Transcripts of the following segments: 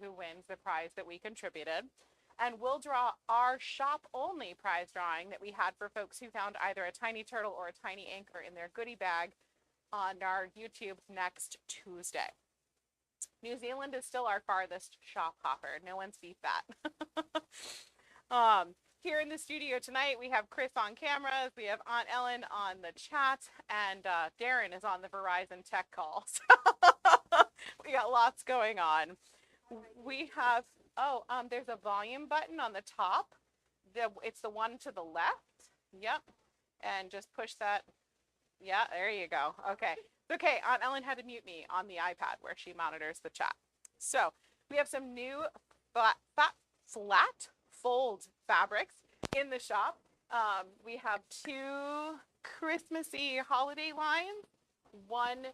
who wins the prize that we contributed. And we'll draw our shop only prize drawing that we had for folks who found either a tiny turtle or a tiny anchor in their goodie bag on our YouTube next Tuesday. New Zealand is still our farthest shop hopper. No one's beat that. Here in the studio tonight, we have Chris on cameras, we have Aunt Ellen on the chat, and Darren is on the Verizon tech call. So we got lots going on. We have, there's a volume button on the top. It's the one to the left. Yep. And just push that. Yeah, there you go. Okay. Okay, Aunt Ellen had to mute me on the iPad where she monitors the chat. So we have some new flat fold fabrics in the shop. We have two Christmassy holiday lines. One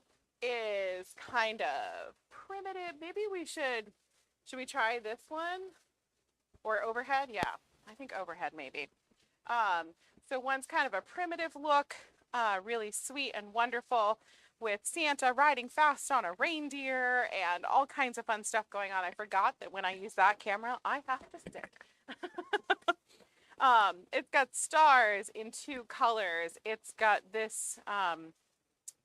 is kind of primitive. Maybe should we try this one? Or overhead? Yeah, I think overhead maybe. So one's kind of a primitive look, really sweet and wonderful, with Santa riding fast on a reindeer and all kinds of fun stuff going on. I forgot that when I use that camera, I have to stick. It's got stars in two colors. It's got this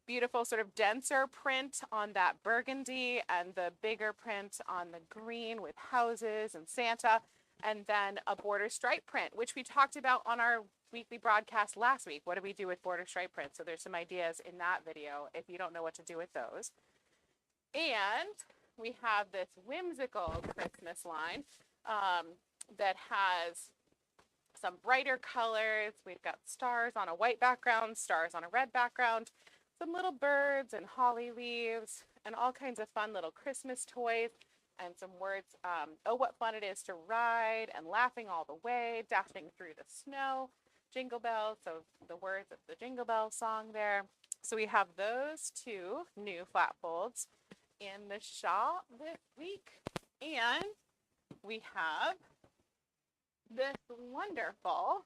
beautiful sort of denser print on that burgundy and the bigger print on the green with houses and Santa, and then a border stripe print, which we talked about on our weekly broadcast last week. What do we do with border stripe print? So there's some ideas in that video if you don't know what to do with those. And we have this whimsical Christmas line that has some brighter colors. We've got stars on a white background, stars on a red background, some little birds and holly leaves, and all kinds of fun little Christmas toys, and some words, oh, what fun it is to ride, and laughing all the way, dashing through the snow, jingle bells, so the words of the Jingle Bell song there. So we have those two new flat folds in the shop this week, and we have this wonderful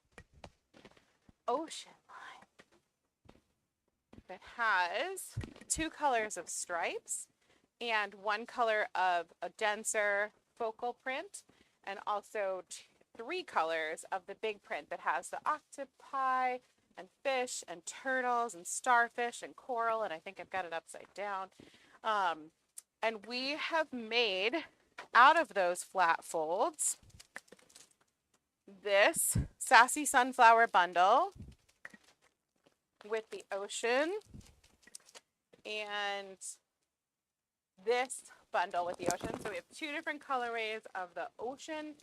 ocean line that has two colors of stripes and one color of a denser focal print, and also three colors of the big print that has the octopi and fish and turtles and starfish and coral, and I think I've got it upside down. And we have made out of those flat folds this Sassy Sunflower bundle with the ocean, and this bundle with the ocean. So we have two different colorways of the ocean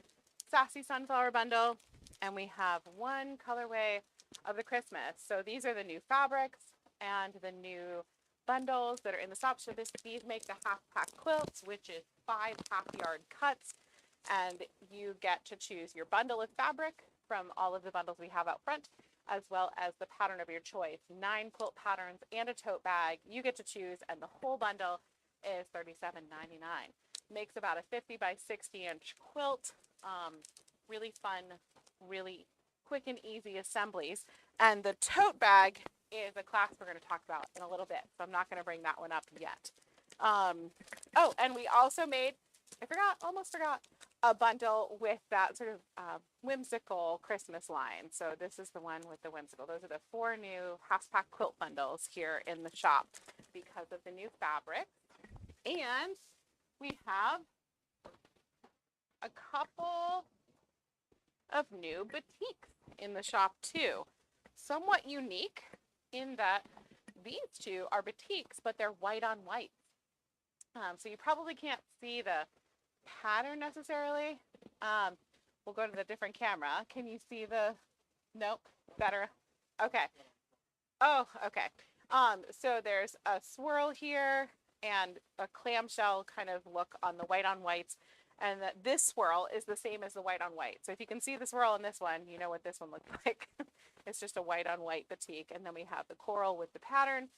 Sassy Sunflower bundle, and we have one colorway of the Christmas. So these are the new fabrics and the new bundles that are in the shop. So these make the half pack quilts, which is 5 half-yard cuts, and you get to choose your bundle of fabric from all of the bundles we have out front, as well as the pattern of your choice. 9 quilt patterns and a tote bag you get to choose, and the whole bundle is $37.99. Makes about a 50 by 60 inch quilt. Really fun, really quick and easy assemblies. And the tote bag is a class we're going to talk about in a little bit, so I'm not going to bring that one up yet. Oh, and we also made, almost forgot, a bundle with that sort of whimsical Christmas line. So this is the one with the whimsical. Those are the 4 new half-pack quilt bundles here in the shop because of the new fabric. And we have a couple of new batiks in the shop too. Somewhat unique in that these two are batiks, but they're white on white. So you probably can't see the pattern necessarily. We'll go to the different camera. Can you see the, nope, better. Okay. Oh, okay. So there's a swirl here and a clamshell kind of look on the white on whites. And this swirl is the same as the white on white. So if you can see the swirl in this one, you know what this one looks like. It's just a white on white batik. And then we have the coral with the pattern,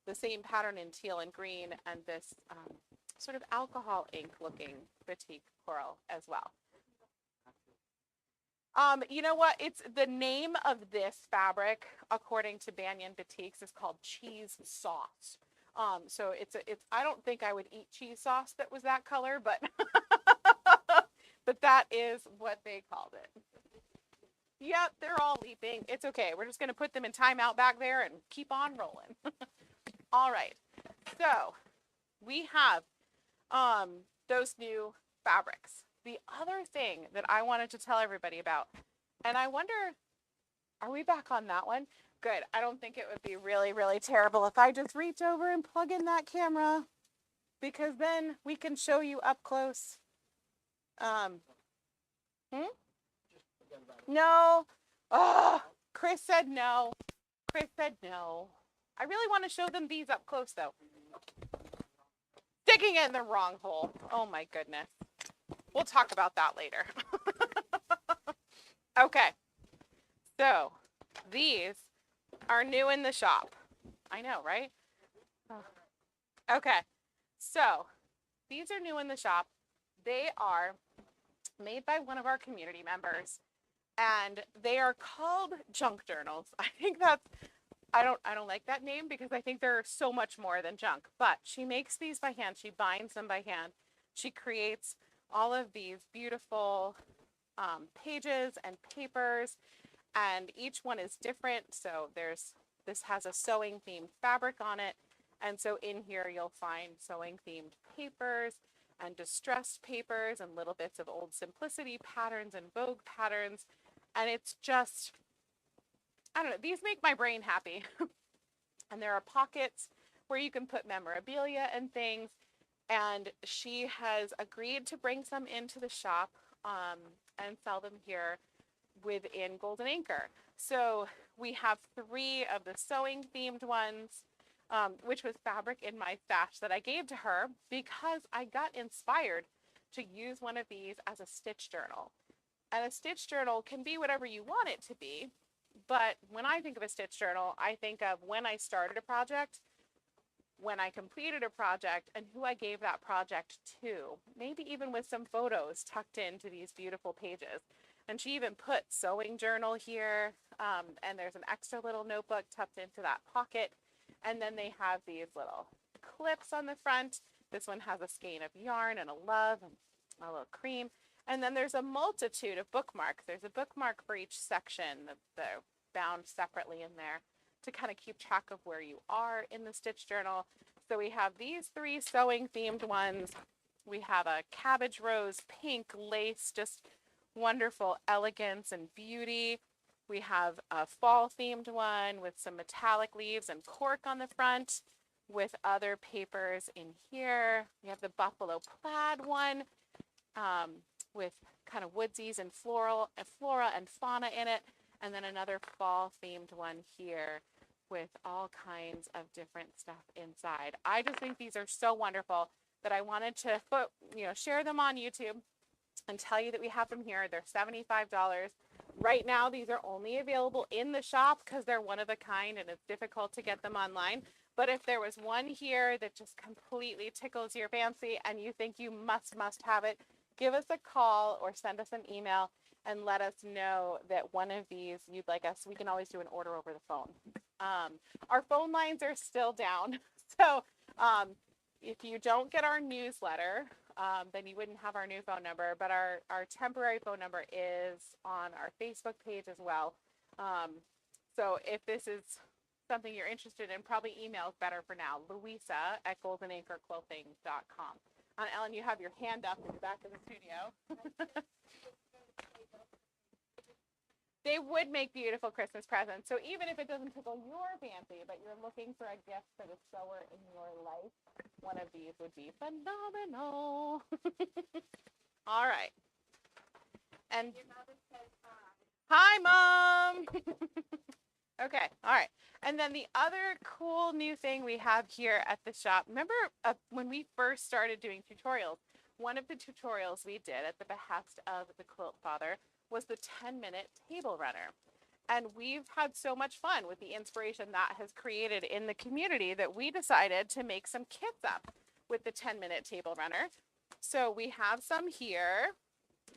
the same pattern in teal and green, and this sort of alcohol ink looking batik coral as well. You know what? It's the name of this fabric, according to Banyan Batiks, is called cheese sauce. So it's I don't think I would eat cheese sauce that was that color, but That is what they called it. Yep, they're all leaping. It's okay. We're just going to put them in timeout back there and keep on rolling. All right. So we have those new fabrics. The other thing that I wanted to tell everybody about, and I wonder, are we back on that one? Good. I don't think it would be really, really terrible if I just reach over and plug in that camera, because then we can show you up close. No. Oh, Chris said no. Chris said no. I really want to show them these up close, though. Sticking it in the wrong hole. Oh, my goodness. We'll talk about that later. Okay. So, these are new in the shop. I know, right? Okay. So, these are new in the shop. They are made by one of our community members, and they are called junk journals. I think that's, I don't like that name because I think they're so much more than junk, but she makes these by hand. She binds them by hand. She creates all of these beautiful pages and papers, and each one is different. So this has a sewing themed fabric on it. And so in here you'll find sewing themed papers and distressed papers and little bits of old simplicity patterns and Vogue patterns. And it's just, I don't know, these make my brain happy. And there are pockets where you can put memorabilia and things. And she has agreed to bring some into the shop and sell them here within Golden Anchor. So we have 3 of the sewing themed ones, which was fabric in my stash that I gave to her because I got inspired to use one of these as a stitch journal. And a stitch journal can be whatever you want it to be, but when I think of a stitch journal, I think of when I started a project, when I completed a project, and who I gave that project to, maybe even with some photos tucked into these beautiful pages. And she even put sewing journal here, and there's an extra little notebook tucked into that pocket. And then they have these little clips on the front. This one has a skein of yarn and a love and a little cream. And then there's a multitude of bookmarks. There's a bookmark for each section. They're bound separately in there to kind of keep track of where you are in the stitch journal. So we have these 3 sewing themed ones. We have a cabbage rose pink lace, just wonderful elegance and beauty. We have a fall themed one with some metallic leaves and cork on the front with other papers in here. We have the buffalo plaid one with kind of woodsies and flora and fauna in it. And then another fall themed one here with all kinds of different stuff inside. I just think these are so wonderful that I wanted to share them on YouTube and tell you that we have them here. They're $75. Right now, these are only available in the shop because they're one of a kind and it's difficult to get them online. But if there was one here that just completely tickles your fancy and you think you must have it, give us a call or send us an email and let us know that one of these you'd like us. We can always do an order over the phone. Our phone lines are still down. So if you don't get our newsletter, then you wouldn't have our new phone number. But our temporary phone number is on our Facebook page as well. So if this is something you're interested in, probably email is better for now. Louisa@goldenanchorquilting.com. Ellen, you have your hand up in the back of the studio. They would make beautiful Christmas presents. So even if it doesn't tickle your fancy, but you're looking for a gift for the sewer in your life, one of these would be phenomenal. All right. And your mother says hi. Hi, Mom. Okay. All right. And then the other cool new thing we have here at the shop, remember when we first started doing tutorials, one of the tutorials we did at the behest of the Quilt Father was the 10-minute table runner. And we've had so much fun with the inspiration that has created in the community that we decided to make some kits up with the 10-minute table runner. So we have some here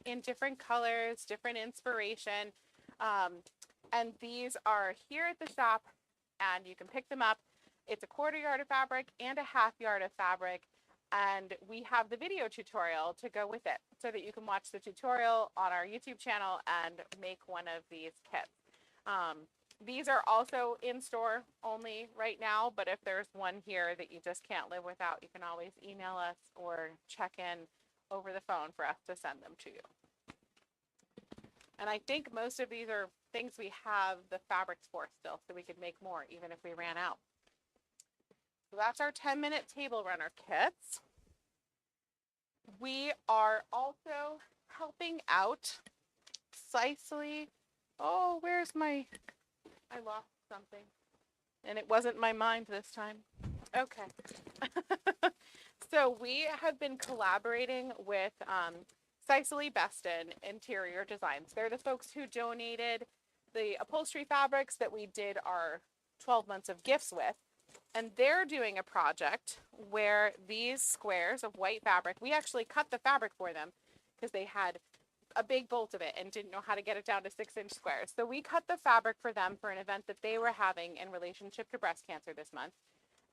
in different colors, different inspiration. And these are here at the shop and you can pick them up. It's a 1/4 yard of fabric and a 1/2 yard of fabric. And we have the video tutorial to go with it so that you can watch the tutorial on our YouTube channel and make one of these kits. These are also in store only right now, but if there's one here that you just can't live without, you can always email us or check in over the phone for us to send them to you. And I think most of these are things we have the fabrics for still, so we could make more even if we ran out. So that's our 10-minute table runner kits. We are also helping out precisely. Oh, where's my, I lost something. And it wasn't my mind this time. Okay. So we have been collaborating with Cicely Beston Interior Designs. They're the folks who donated the upholstery fabrics that we did our 12 months of gifts with. And they're doing a project where these squares of white fabric, we actually cut the fabric for them because they had a big bolt of it and didn't know how to get it down to 6-inch squares. So we cut the fabric for them for an event that they were having in relationship to breast cancer this month.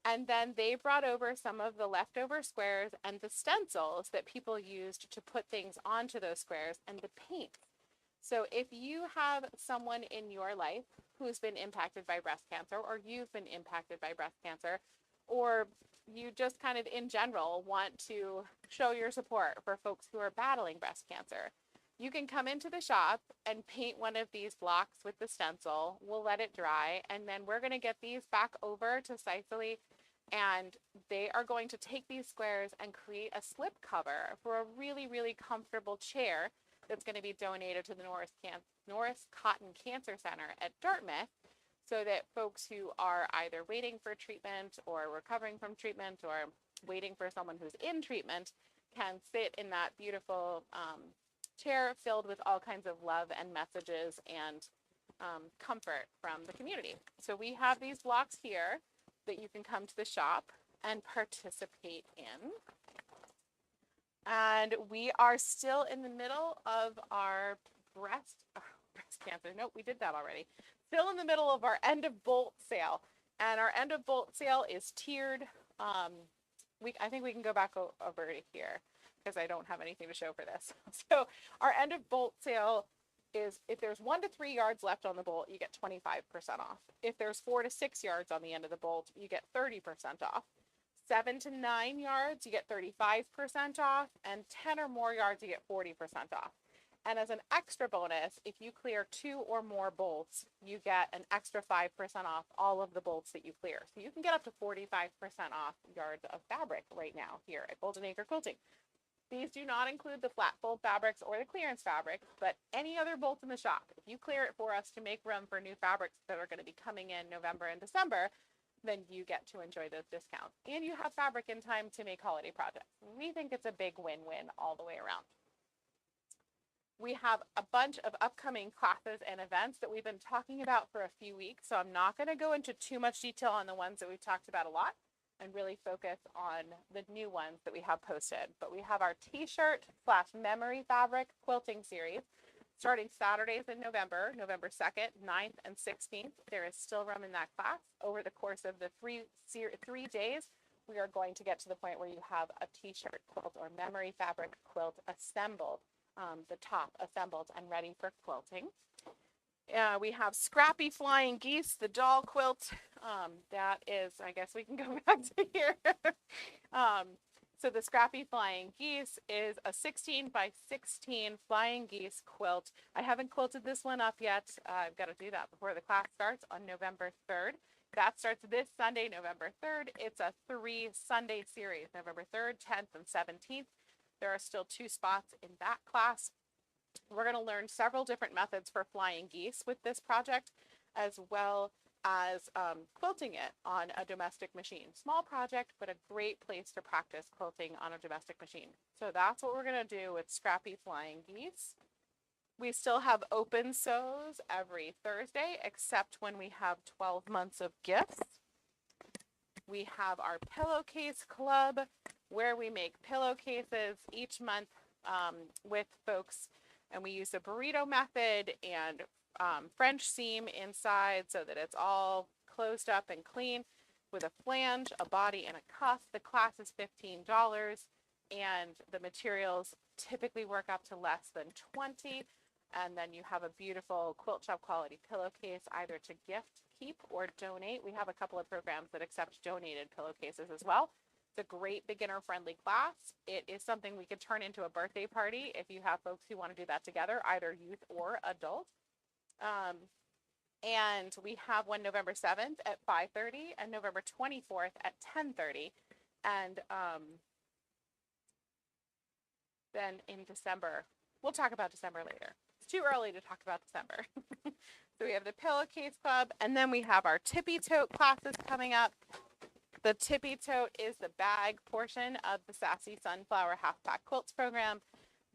And then they brought over some of the leftover squares and the stencils that people used to put things onto those squares and the paint. So if you have someone in your life who's been impacted by breast cancer, or you've been impacted by breast cancer, or you just kind of in general want to show your support for folks who are battling breast cancer, you can come into the shop and paint one of these blocks with the stencil. We'll let it dry, and then we're going to get these back over to Cicely, and they are going to take these squares and create a slip cover for a really, really comfortable chair that's going to be donated to the Norris Cotton Cancer Center at Dartmouth, so that folks who are either waiting for treatment or recovering from treatment or waiting for someone who's in treatment can sit in that beautiful chair filled with all kinds of love and messages and comfort from the community. So we have these blocks here that you can come to the shop and participate in. And we are still in the middle of our breast cancer. Nope, we did that already. Still in the middle of our end of bolt sale. And our end of bolt sale is tiered. I think we can go back over to here because I don't have anything to show for this. So our end of bolt sale is if there's 1 to 3 yards left on the bolt, you get 25% off. If there's 4 to 6 yards on the end of the bolt, you get 30% off. 7 to 9 yards, you get 35% off, and 10 or more yards, you get 40% off. And as an extra bonus, if you clear 2 or more bolts, you get an extra 5% off all of the bolts that you clear. So you can get up to 45% off yards of fabric right now here at Golden Acre Quilting. These do not include the flat fold fabrics or the clearance fabric, but any other bolt in the shop. If you clear it for us to make room for new fabrics that are going to be coming in November and December, then you get to enjoy those discounts. And you have fabric in time to make holiday projects. We think it's a big win-win all the way around. We have a bunch of upcoming classes and events that we've been talking about for a few weeks, so I'm not going to go into too much detail on the ones that we've talked about a lot and really focus on the new ones that we have posted. But we have our t-shirt / memory fabric quilting series starting Saturdays in November 2nd, 9th, and 16th. There is still room in that class. Over the course of the 3 days, we are going to get to the point where you have a t-shirt quilt or memory fabric quilt assembled, the top assembled and ready for quilting. We have Scrappy Flying Geese, the doll quilt. That is, I guess we can go back to here. So the Scrappy Flying Geese is a 16 by 16 flying geese quilt. I haven't quilted this one up yet. I've got to do that before the class starts on November 3rd. That starts this Sunday, November 3rd. It's a 3-Sunday series, November 3rd, 10th, and 17th. There are still 2 spots in that class. We're going to learn several different methods for flying geese with this project, as well as quilting it on a domestic machine. Small project, but a great place to practice quilting on a domestic machine. So that's what we're going to do with Scrappy Flying Geese. We still have open sews every Thursday, except when we have 12 months of gifts. We have our pillowcase club, where we make pillowcases each month with folks, and we use the burrito method and French seam inside so that it's all closed up and clean. with a flange, a body, and a cuff. The class is $15, and the materials typically work up to less than $20. And then you have a beautiful quilt shop quality pillowcase, either to gift, keep, or donate. We have a couple of programs that accept donated pillowcases as well. It's a great beginner-friendly class. It is something we could turn into a birthday party if you have folks who want to do that together, either youth or adult. And we have one November 7th at 5:30 and November 24th at 10:30. And then in December, we'll talk about December later. It's too early to talk about December. So we have the Pillowcase Club, and then we have our Tippy Tote classes coming up. The Tippy Tote is the bag portion of the Sassy Sunflower Half Pack Quilts program.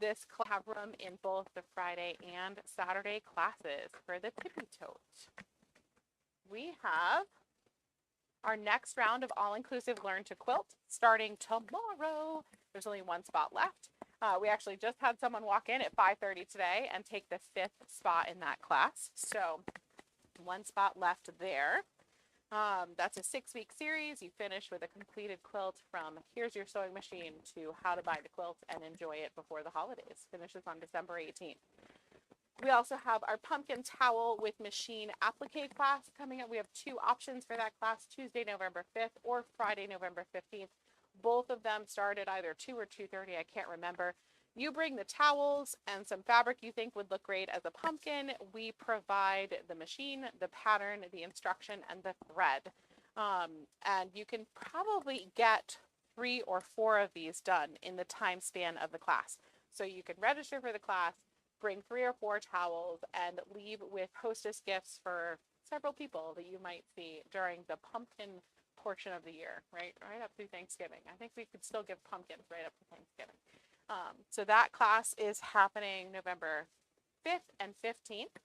This will have room in both the Friday and Saturday classes for the Tippy Tote. We have our next round of all-inclusive Learn to Quilt starting tomorrow. There's only one spot left. We actually just had someone walk in at 5:30 today and take the 5th spot in that class. So one spot left there. That's a 6-week series. You finish with a completed quilt from here's your sewing machine to how to buy the quilt and enjoy it before the holidays. Finishes on December 18th. We also have our pumpkin towel with machine applique class coming up. We have 2 options for that class, Tuesday, November 5th or Friday, November 15th. Both of them start at either 2 or 2:30, I can't remember. You bring the towels and some fabric you think would look great as a pumpkin. We provide the machine, the pattern, the instruction, and the thread. And you can probably get 3 or 4 of these done in the time span of the class. So you can register for the class, bring 3 or 4 towels, and leave with hostess gifts for several people that you might see during the pumpkin portion of the year, right up through Thanksgiving. I think we could still give pumpkins right up to Thanksgiving. So that class is happening November 5th and 15th.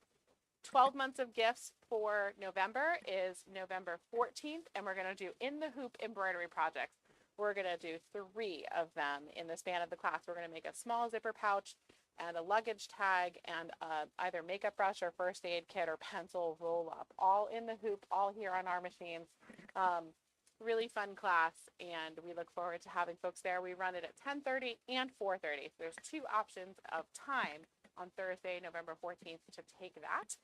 12 months of gifts for November is November 14th, and we're going to do in the hoop embroidery projects. We're going to do 3 of them in the span of the class. We're going to make a small zipper pouch and a luggage tag and either makeup brush or first aid kit or pencil roll up, all in the hoop, all here on our machines. Really fun class, and we look forward to having folks there. We run it at 10:30 and 4:30. So there's 2 options of time on Thursday, November 14th to take that.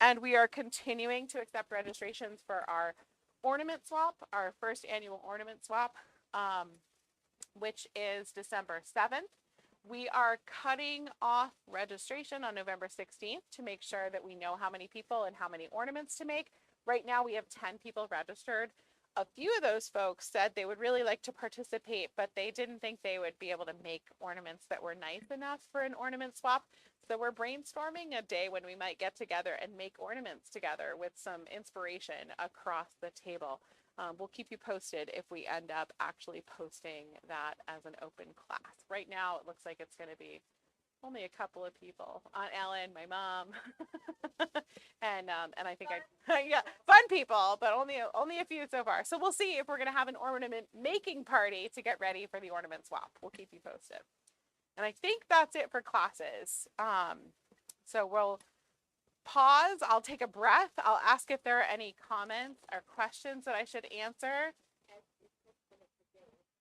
And we are continuing to accept registrations for our ornament swap, our first annual ornament swap, which is December 7th. We are cutting off registration on November 16th to make sure that we know how many people and how many ornaments to make. Right now we have 10 people registered. A few of those folks said they would really like to participate, but they didn't think they would be able to make ornaments that were nice enough for an ornament swap. So we're brainstorming a day when we might get together and make ornaments together with some inspiration across the table. We'll keep you posted if we end up actually posting that as an open class. Right now, it looks like it's going to be only a couple of people. Aunt Ellen, my mom, and I think yeah, fun people, but only a few so far. So we'll see if we're going to have an ornament making party to get ready for the ornament swap. We'll keep you posted. And I think that's it for classes. So we'll pause. I'll take a breath. I'll ask if there are any comments or questions that I should answer.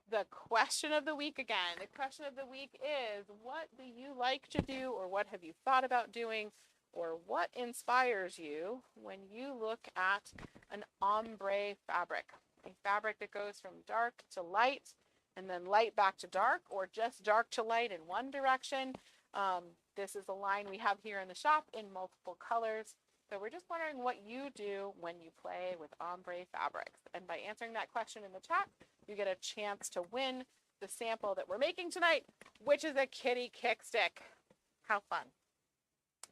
The question of the week again. The question of the week is, what do you like to do, or what have you thought about doing, or what inspires you when you look at an ombre fabric? A fabric that goes from dark to light, and then light back to dark, or just dark to light in one direction. This is a line we have here in the shop in multiple colors. So we're just wondering what you do when you play with ombre fabrics. And by answering that question in the chat, you get a chance to win the sample that we're making tonight, which is a kitty kick stick. How fun.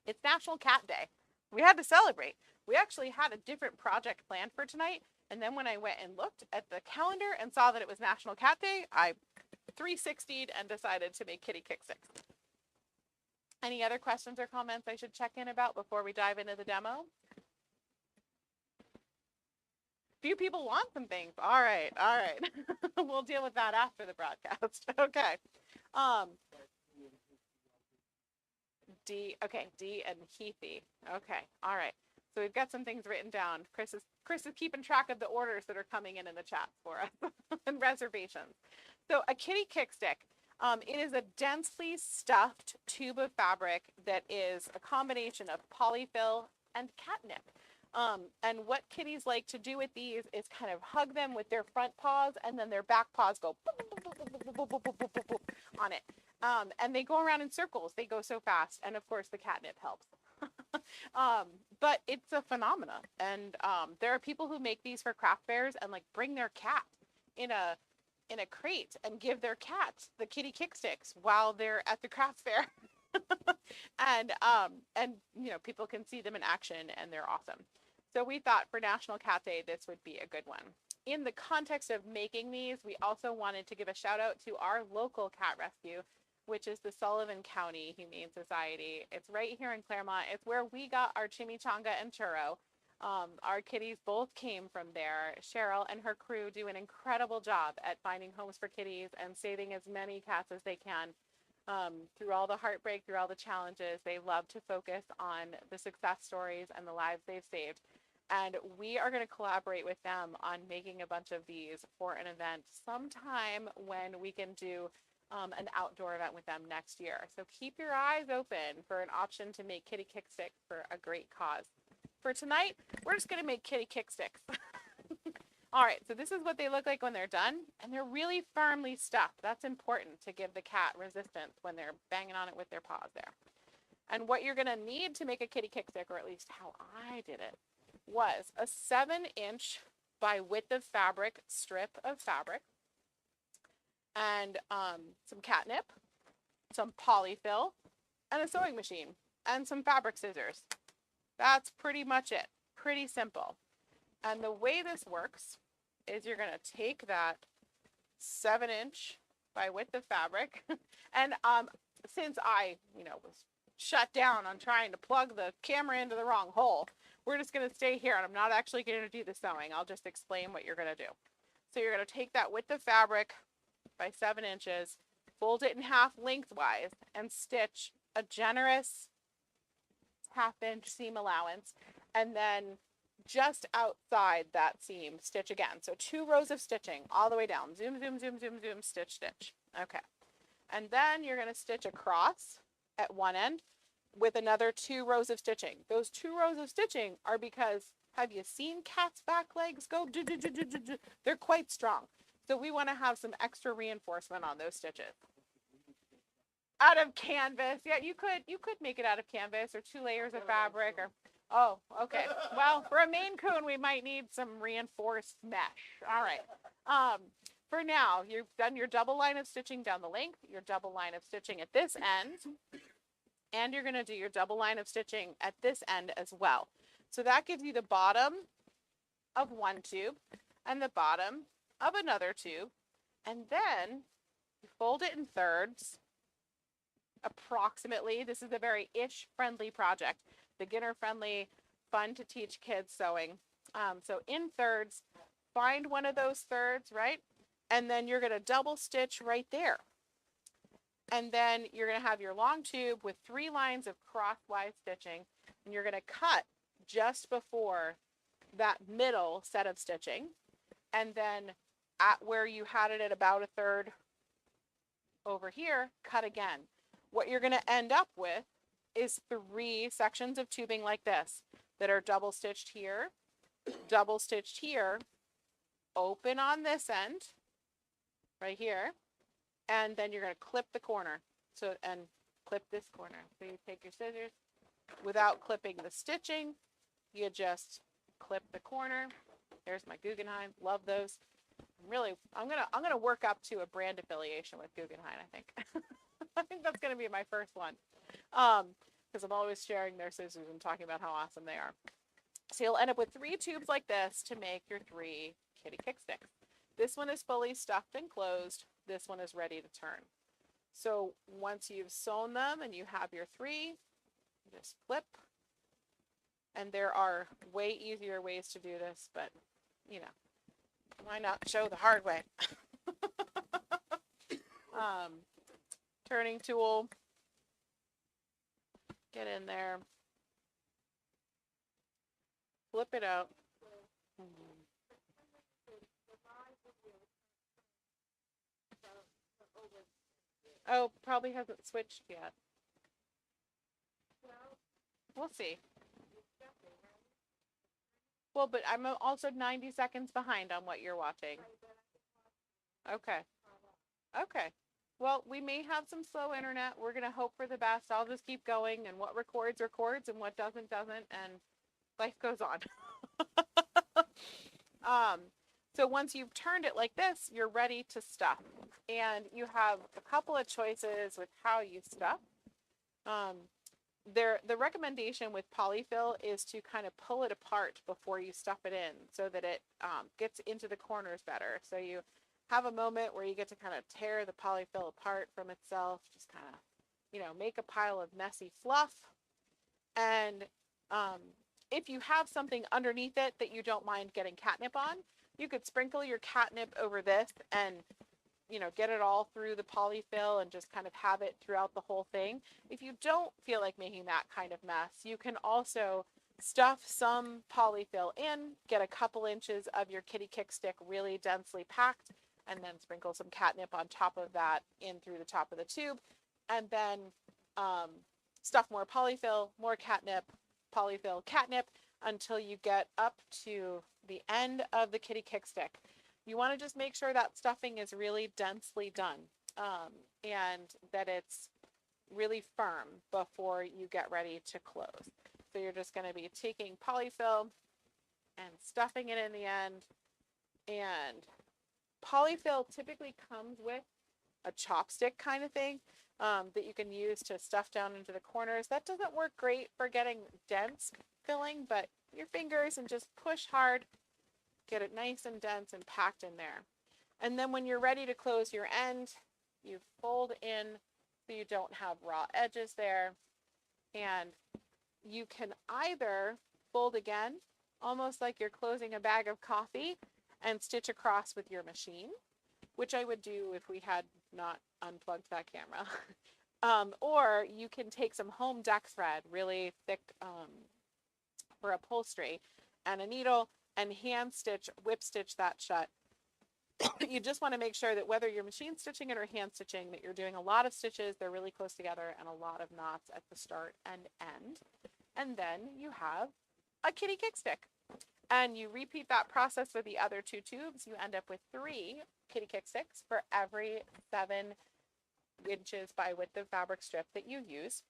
It's National Cat Day. We had to celebrate. We actually had a different project planned for tonight. And then when I went and looked at the calendar and saw that it was National Cat Day, I 360'd and decided to make kitty kick sticks. Any other questions or comments I should check in about before we dive into the demo? Few people want some things. All right. We'll deal with that after the broadcast. Okay. D and Heathy. Okay. All right. So we've got some things written down. Chris is Chris is keeping track of the orders that are coming in the chat for us and reservations. So a kitty kick stick. It is a densely stuffed tube of fabric that is a combination of polyfill and catnip. And what kitties like to do with these is kind of hug them with their front paws, and then their back paws go on it. And they go around in circles. They go so fast. And of course, the catnip helps. But it's a phenomenon. And there are people who make these for craft fairs and like bring their cat in a crate and give their cat the kitty kick sticks while they're at the craft fair. and you know, people can see them in action and they're awesome. So we thought for National Cat Day, this would be a good one. In the context of making these, we also wanted to give a shout out to our local cat rescue, which is the Sullivan County Humane Society. It's right here in Claremont. It's where we got our chimichanga and churro. Our kitties both came from there. Cheryl and her crew do an incredible job at finding homes for kitties and saving as many cats as they can. Through all the heartbreak, through all the challenges, they love to focus on the success stories and the lives they've saved. And we are going to collaborate with them on making a bunch of these for an event sometime when we can do an outdoor event with them next year. So keep your eyes open for an option to make kitty kick sticks for a great cause. For tonight, we're just going to make kitty kick sticks. All right, so this is what they look like when they're done, and they're really firmly stuffed. That's important to give the cat resistance when they're banging on it with their paws there. And what you're going to need to make a kitty kick stick, or at least how I did it, was a 7-inch by width of fabric strip of fabric, and some catnip, some polyfill, and a sewing machine, and some fabric scissors. That's pretty much it. Pretty simple. And the way this works is you're going to take that 7-inch by width of fabric, and since I, was shut down on trying to plug the camera into the wrong hole, we're just going to stay here, and I'm not actually going to do the sewing. I'll just explain what you're going to do. So you're going to take that width of fabric by 7 inches, fold it in half lengthwise, and stitch a generous 1/2-inch seam allowance, and then just outside that seam, stitch again. So 2 rows of stitching all the way down. Zoom, zoom, zoom, zoom, zoom, stitch, stitch. Okay. And then you're going to stitch across at one end with another 2 rows of stitching. Those 2 rows of stitching are because, have you seen cats' back legs go? They're quite strong. So we want to have some extra reinforcement on those stitches. Out of canvas. Yeah, you could make it out of canvas or 2 layers of fabric or, oh, okay. Well, for a Maine Coon, we might need some reinforced mesh. All right. For now, you've done your double line of stitching down the length, your double line of stitching at this end, and you're going to do your double line of stitching at this end as well. So that gives you the bottom of one tube and the bottom of another tube, and then you fold it in thirds approximately. This is a very friendly project, beginner friendly, fun to teach kids sewing. So in thirds, find one of those thirds, right? And then you're going to double stitch right there. And then you're going to have your long tube with 3 lines of crosswise stitching, and you're going to cut just before that middle set of stitching. And then at where you had it at about a third over here, cut again. What you're going to end up with is 3 sections of tubing like this that are double stitched here, open on this end, right here, and then you're going to clip the corner. And clip this corner. So you take your scissors, without clipping the stitching, you just clip the corner. There's my Guggenheim. Love those. Really, I'm gonna work up to a brand affiliation with Guggenheim, I think. I think that's gonna be my first one. Because I'm always sharing their scissors and talking about how awesome they are. So you'll end up with 3 tubes like this to make your 3 kitty kick sticks. This one is fully stuffed and closed. This one is ready to turn. So once you've sewn them and you have your 3, just flip. And there are way easier ways to do this, but why not show the hard way? Turning tool, get in there, flip it out, Mhm. Oh, probably hasn't switched yet. We'll see. Well, but I'm also 90 seconds behind on what you're watching. Okay. Okay. Well, we may have some slow internet. We're going to hope for the best. I'll just keep going, and what records, records, and what doesn't, doesn't, and life goes on. um, so once you've turned it like this, you're ready to stuff. And you have a couple of choices with how you stuff. Um, the recommendation with polyfill is to kind of pull it apart before you stuff it in so that it gets into the corners better. So you have a moment where you get to kind of tear the polyfill apart from itself, just kind of, make a pile of messy fluff. And um, if you have something underneath it that you don't mind getting catnip on, you could sprinkle your catnip over this and get it all through the polyfill and just kind of have it throughout the whole thing. If you don't feel like making that kind of mess, you can also stuff some polyfill in, get a couple inches of your kitty kick stick really densely packed, and then sprinkle some catnip on top of that in through the top of the tube, and then um, stuff more polyfill, more catnip, polyfill, catnip, until you get up to the end of the kitty kick stick. You want to just make sure that stuffing is really densely done and that it's really firm before you get ready to close. So you're just going to be taking polyfill and stuffing it in the end. And polyfill typically comes with a chopstick kind of thing that you can use to stuff down into the corners. That doesn't work great for getting dense filling, but your fingers and just push hard, get it nice and dense and packed in there. And then when you're ready to close your end, you fold in so you don't have raw edges there. And you can either fold again, almost like you're closing a bag of coffee, and stitch across with your machine, which I would do if we had not unplugged that camera. Or you can take some home deck thread, really thick for upholstery, and a needle, and hand stitch, whip stitch that shut. You just want to make sure that whether you're machine stitching it or hand stitching, that you're doing a lot of stitches, they're really close together, and a lot of knots at the start and end. And then you have a kitty kick stick. And you repeat that process with the other two tubes. You end up with 3 kitty kick sticks for every 7 inches by width of fabric strip that you use.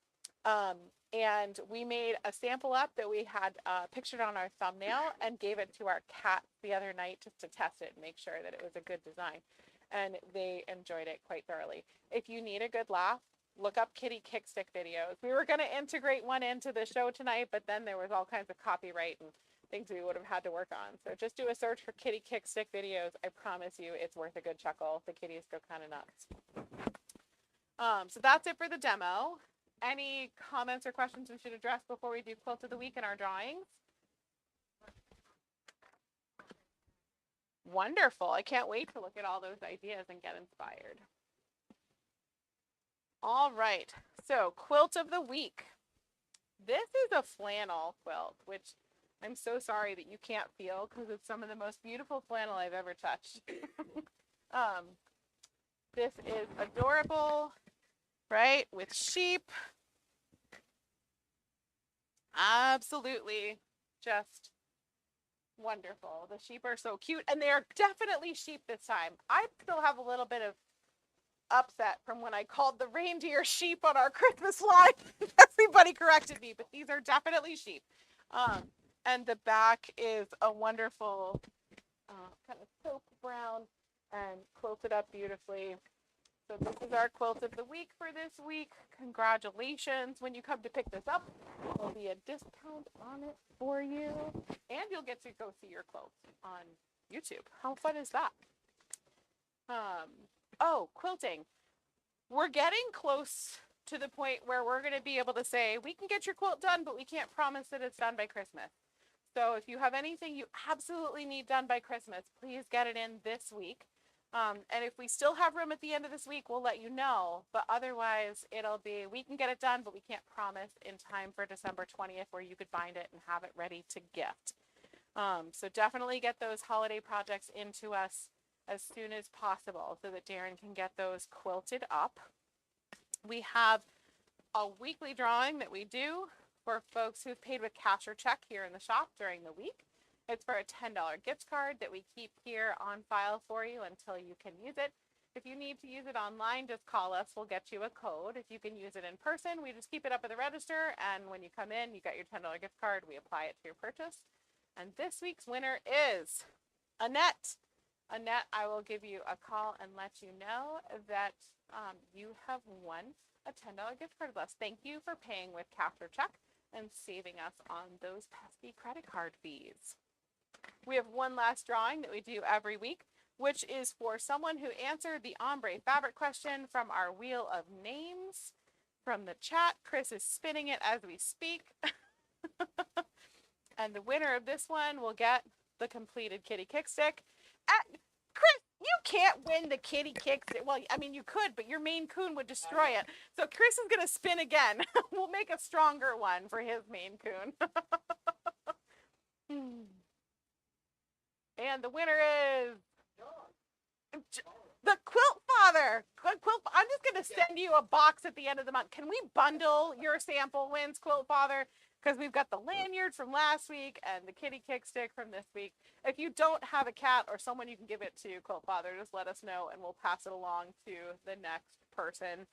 And we made a sample up that we had pictured on our thumbnail and gave it to our cats the other night just to test it and make sure that it was a good design. And they enjoyed it quite thoroughly. If you need a good laugh, look up kitty kickstick videos. We were going to integrate one into the show tonight, but then there was all kinds of copyright and things we would have had to work on. So just do a search for kitty kickstick videos. I promise you it's worth a good chuckle. The kitties go kind of nuts. So that's it for the demo. Any comments or questions we should address before we do quilt of the week in our drawings? Wonderful. I can't wait to look at all those ideas and get inspired. All right. So quilt of the week. This is a flannel quilt, which I'm so sorry that you can't feel because it's some of the most beautiful flannel I've ever touched. This is adorable, right? With sheep. Absolutely just wonderful. The sheep are so cute, and they are definitely sheep this time. I still have a little bit of upset from when I called the reindeer sheep on our Christmas live. Everybody corrected me, but these are definitely sheep. And the back is a wonderful kind of taupe brown and quilted up beautifully. So this is our quilt of the week for this week. Congratulations. When you come to pick this up, there'll be a discount on it for you. And you'll get to go see your quilt on YouTube. How fun is that? Oh, quilting. We're getting close to the point where we're going to be able to say, we can get your quilt done, but we can't promise that it's done by Christmas. So if you have anything you absolutely need done by Christmas, please get it in this week. And if we still have room at the end of this week, we'll let you know. But otherwise, it'll be, we can get it done, but we can't promise in time for December 20th where you could bind it and have it ready to gift. So definitely get those holiday projects into us as soon as possible so that Darren can get those quilted up. We have a weekly drawing that we do for folks who've paid with cash or check here in the shop during the week. It's for a $10 gift card that we keep here on file for you until you can use it. If you need to use it online, just call us. We'll get you a code. If you can use it in person, we just keep it up at the register. And when you come in, you get your $10 gift card. We apply it to your purchase. And this week's winner is Annette. Annette, I will give you a call and let you know that you have won a $10 gift card with us. Thank you for paying with cash or check and saving us on those pesky credit card fees. We have one last drawing that we do every week, which is for someone who answered the ombre fabric question from our wheel of names from the chat. Chris is spinning it as we speak. And the winner of this one will get the completed kitty kick stick. Chris, you can't win the kitty kick stick. Well, I mean, you could, but your Maine Coon would destroy it. So Chris is going to spin again. We'll make a stronger one for his Maine Coon. And the winner is the Quilt Father. I'm just going to send you a box at the end of the month. Can we bundle your sample wins, Quilt Father? Because we've got the lanyard from last week and the kitty kick stick from this week. If you don't have a cat or someone you can give it to, Quilt Father, just let us know and we'll pass it along to the next person.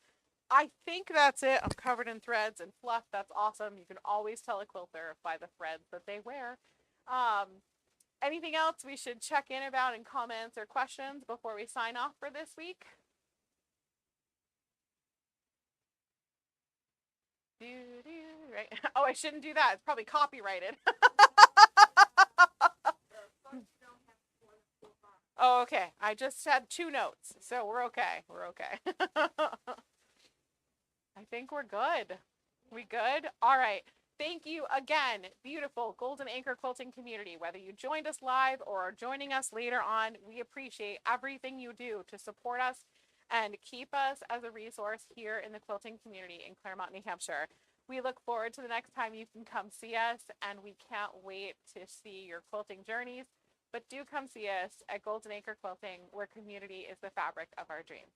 I think that's it. I'm covered in threads and fluff. That's awesome. You can always tell a quilter by the threads that they wear. Anything else we should check in about in comments or questions before we sign off for this week? Right. Oh, I shouldn't do that. It's probably copyrighted. Oh, okay. I just had 2 notes, so we're okay. We're okay. I think we're good. We good? All right. Thank you again, beautiful Golden Anchor quilting community. Whether you joined us live or are joining us later on, we appreciate everything you do to support us and keep us as a resource here in the quilting community in Claremont, New Hampshire. We look forward to the next time you can come see us, and we can't wait to see your quilting journeys. But do come see us at Golden Acre Quilting, where community is the fabric of our dreams.